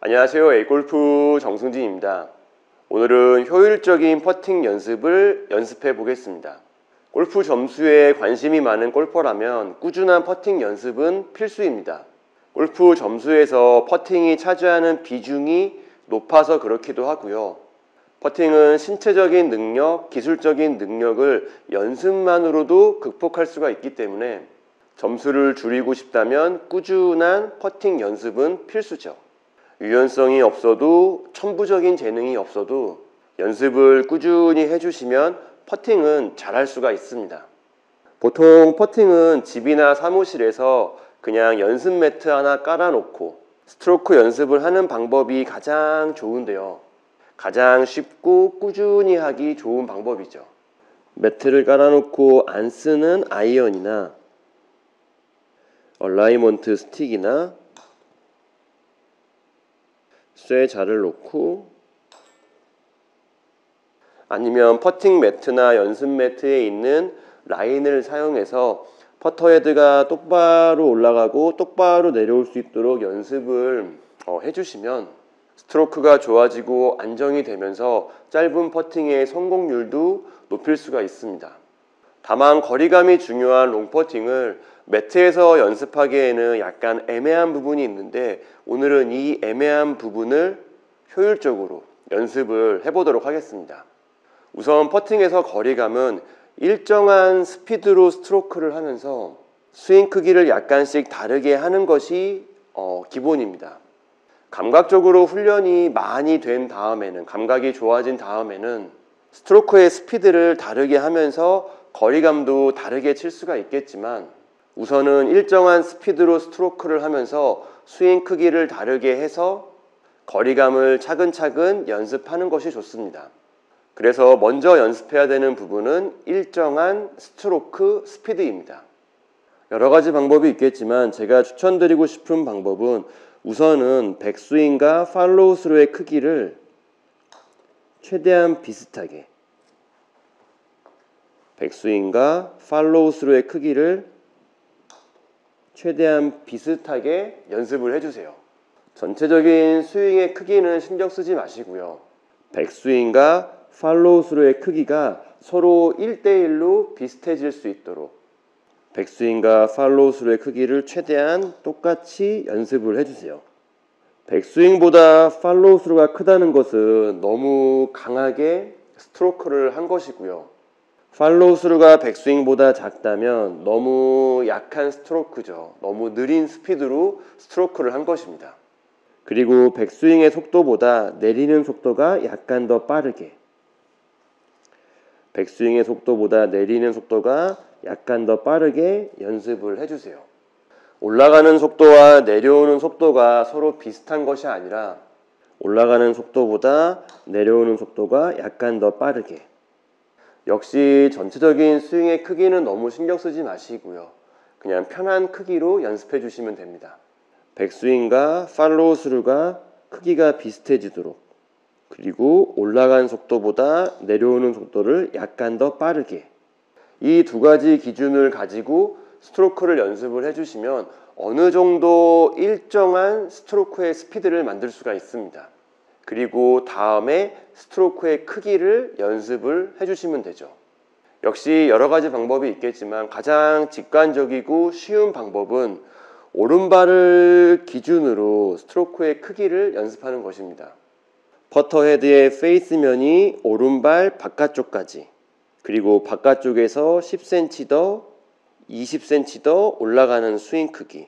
안녕하세요. A골프 정승진입니다. 오늘은 효율적인 퍼팅 연습을 연습해 보겠습니다. 골프 점수에 관심이 많은 골퍼라면 꾸준한 퍼팅 연습은 필수입니다. 골프 점수에서 퍼팅이 차지하는 비중이 높아서 그렇기도 하고요. 퍼팅은 신체적인 능력, 기술적인 능력을 연습만으로도 극복할 수가 있기 때문에 점수를 줄이고 싶다면 꾸준한 퍼팅 연습은 필수죠. 유연성이 없어도 천부적인 재능이 없어도 연습을 꾸준히 해주시면 퍼팅은 잘할 수가 있습니다. 보통 퍼팅은 집이나 사무실에서 그냥 연습 매트 하나 깔아놓고 스트로크 연습을 하는 방법이 가장 좋은데요. 가장 쉽고 꾸준히 하기 좋은 방법이죠. 매트를 깔아놓고 안 쓰는 아이언이나 얼라이먼트 스틱이나 쇠자를 놓고 아니면 퍼팅 매트나 연습 매트에 있는 라인을 사용해서 퍼터 헤드가 똑바로 올라가고 똑바로 내려올 수 있도록 연습을 해주시면 스트로크가 좋아지고 안정이 되면서 짧은 퍼팅의 성공률도 높일 수가 있습니다. 다만 거리감이 중요한 롱퍼팅을 매트에서 연습하기에는 약간 애매한 부분이 있는데 오늘은 이 애매한 부분을 효율적으로 연습을 해보도록 하겠습니다. 우선 퍼팅에서 거리감은 일정한 스피드로 스트로크를 하면서 스윙 크기를 약간씩 다르게 하는 것이 기본입니다. 감각적으로 훈련이 많이 된 다음에는, 감각이 좋아진 다음에는 스트로크의 스피드를 다르게 하면서 거리감도 다르게 칠 수가 있겠지만 우선은 일정한 스피드로 스트로크를 하면서 스윙 크기를 다르게 해서 거리감을 차근차근 연습하는 것이 좋습니다. 그래서 먼저 연습해야 되는 부분은 일정한 스트로크 스피드입니다. 여러 가지 방법이 있겠지만 제가 추천드리고 싶은 방법은 우선은 백스윙과 팔로우 스루의 크기를 최대한 비슷하게 백스윙과 팔로우 스루의 크기를 최대한 비슷하게 연습을 해주세요. 전체적인 스윙의 크기는 신경 쓰지 마시고요. 백스윙과 팔로우 스루의 크기가 서로 1대1로 비슷해질 수 있도록 백스윙과 팔로우 스루의 크기를 최대한 똑같이 연습을 해주세요. 백스윙보다 팔로우 스루가 크다는 것은 너무 강하게 스트로크를 한 것이고요. 팔로우 스루가 백스윙보다 작다면 너무 약한 스트로크죠. 너무 느린 스피드로 스트로크를 한 것입니다. 그리고 백스윙의 속도보다 내리는 속도가 약간 더 빠르게 백스윙의 속도보다 내리는 속도가 약간 더 빠르게 연습을 해주세요. 올라가는 속도와 내려오는 속도가 서로 비슷한 것이 아니라 올라가는 속도보다 내려오는 속도가 약간 더 빠르게 역시 전체적인 스윙의 크기는 너무 신경 쓰지 마시고요. 그냥 편한 크기로 연습해 주시면 됩니다. 백스윙과 팔로우 스루가 크기가 비슷해지도록 그리고 올라가는 속도보다 내려오는 속도를 약간 더 빠르게 이 두 가지 기준을 가지고 스트로크를 연습을 해주시면 어느 정도 일정한 스트로크의 스피드를 만들 수가 있습니다. 그리고 다음에 스트로크의 크기를 연습을 해주시면 되죠. 역시 여러 가지 방법이 있겠지만 가장 직관적이고 쉬운 방법은 오른발을 기준으로 스트로크의 크기를 연습하는 것입니다. 퍼터 헤드의 페이스면이 오른발 바깥쪽까지 그리고 바깥쪽에서 10cm 더 20cm 더 올라가는 스윙 크기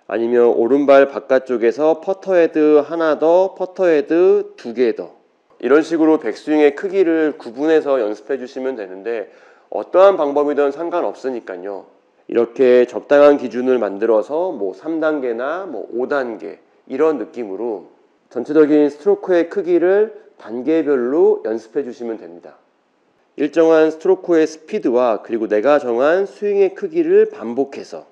아니면 오른발 바깥쪽에서 퍼터 헤드 하나 더 퍼터 헤드 두 개 더 이런 식으로 백스윙의 크기를 구분해서 연습해 주시면 되는데 어떠한 방법이든 상관없으니까요. 이렇게 적당한 기준을 만들어서 3단계나 5단계 이런 느낌으로 전체적인 스트로크의 크기를 단계별로 연습해 주시면 됩니다. 일정한 스트로크의 스피드와 그리고 내가 정한 스윙의 크기를 반복해서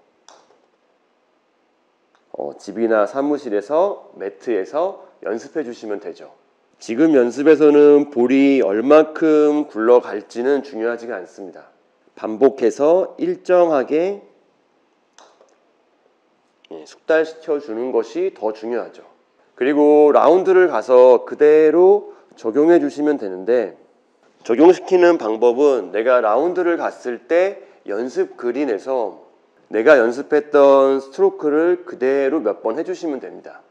집이나 사무실에서 매트에서 연습해 주시면 되죠. 지금 연습에서는 볼이 얼마큼 굴러갈지는 중요하지가 않습니다. 반복해서 일정하게 숙달시켜 주는 것이 더 중요하죠. 그리고 라운드를 가서 그대로 적용해 주시면 되는데, 적용시키는 방법은 내가 라운드를 갔을 때 연습 그린에서 내가 연습했던 스트로크를 그대로 몇 번 해주시면 됩니다.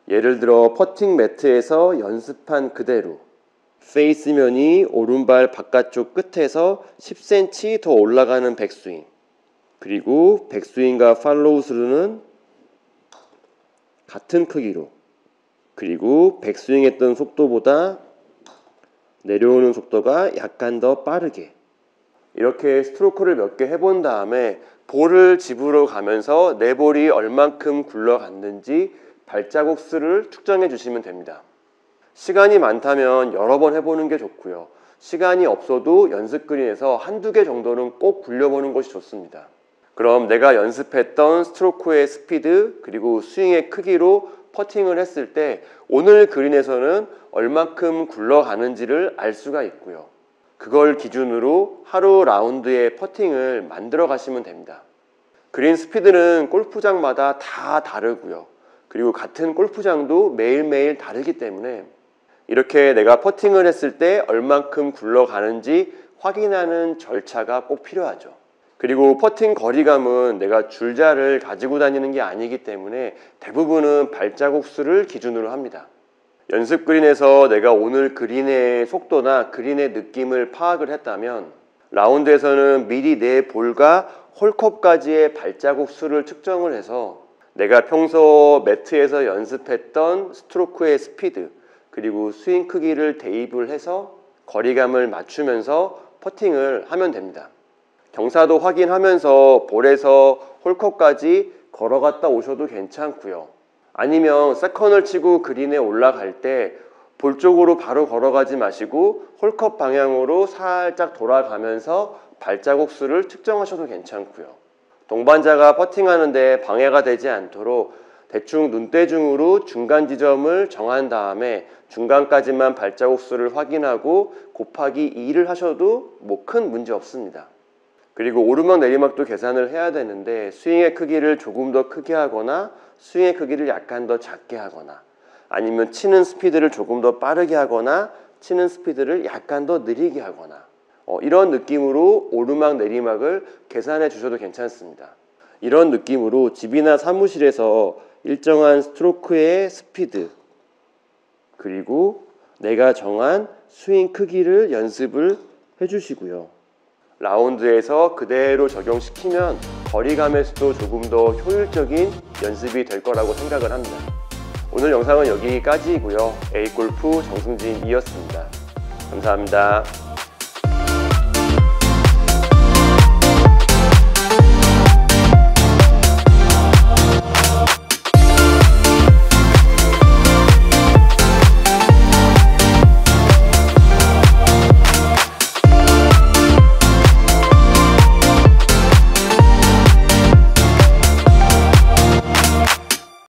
예를 들어 퍼팅 매트에서 연습한 그대로 페이스면이 오른발 바깥쪽 끝에서 10cm 더 올라가는 백스윙, 그리고 백스윙과 팔로우 스루는 같은 크기로, 그리고 백스윙 했던 속도보다 내려오는 속도가 약간 더 빠르게, 이렇게 스트로크를 몇 개 해본 다음에 볼을 집으러 가면서 내 볼이 얼만큼 굴러갔는지 발자국 수를 측정해 주시면 됩니다. 시간이 많다면 여러 번 해보는 게 좋고요. 시간이 없어도 연습 그린에서 한두 개 정도는 꼭 굴려보는 것이 좋습니다. 그럼 내가 연습했던 스트로크의 스피드 그리고 스윙의 크기로 퍼팅을 했을 때 오늘 그린에서는 얼만큼 굴러가는지를 알 수가 있고요. 그걸 기준으로 하루 라운드의 퍼팅을 만들어 가시면 됩니다. 그린 스피드는 골프장마다 다 다르고요. 그리고 같은 골프장도 매일매일 다르기 때문에 이렇게 내가 퍼팅을 했을 때 얼만큼 굴러가는지 확인하는 절차가 꼭 필요하죠. 그리고 퍼팅 거리감은 내가 줄자를 가지고 다니는 게 아니기 때문에 대부분은 발자국 수를 기준으로 합니다. 연습 그린에서 내가 오늘 그린의 속도나 그린의 느낌을 파악을 했다면 라운드에서는 미리 내 볼과 홀컵까지의 발자국 수를 측정을 해서 내가 평소 매트에서 연습했던 스트로크의 스피드 그리고 스윙 크기를 대입을 해서 거리감을 맞추면서 퍼팅을 하면 됩니다. 경사도 확인하면서 볼에서 홀컵까지 걸어갔다 오셔도 괜찮고요. 아니면 세컨을 치고 그린에 올라갈 때 볼 쪽으로 바로 걸어가지 마시고 홀컵 방향으로 살짝 돌아가면서 발자국 수를 측정하셔도 괜찮고요. 동반자가 퍼팅하는데 방해가 되지 않도록 대충 눈대중으로 중간 지점을 정한 다음에 중간까지만 발자국 수를 확인하고 곱하기 2를 하셔도 뭐 큰 문제 없습니다. 그리고 오르막 내리막도 계산을 해야 되는데 스윙의 크기를 조금 더 크게 하거나 스윙의 크기를 약간 더 작게 하거나 아니면 치는 스피드를 조금 더 빠르게 하거나 치는 스피드를 약간 더 느리게 하거나 이런 느낌으로 오르막 내리막을 계산해 주셔도 괜찮습니다. 이런 느낌으로 집이나 사무실에서 일정한 스트로크의 스피드 그리고 내가 정한 스윙 크기를 연습을 해주시고요. 라운드에서 그대로 적용시키면 거리감에서도 조금 더 효율적인 연습이 될 거라고 생각을 합니다. 오늘 영상은 여기까지이고요. A골프 정승진이었습니다. 감사합니다.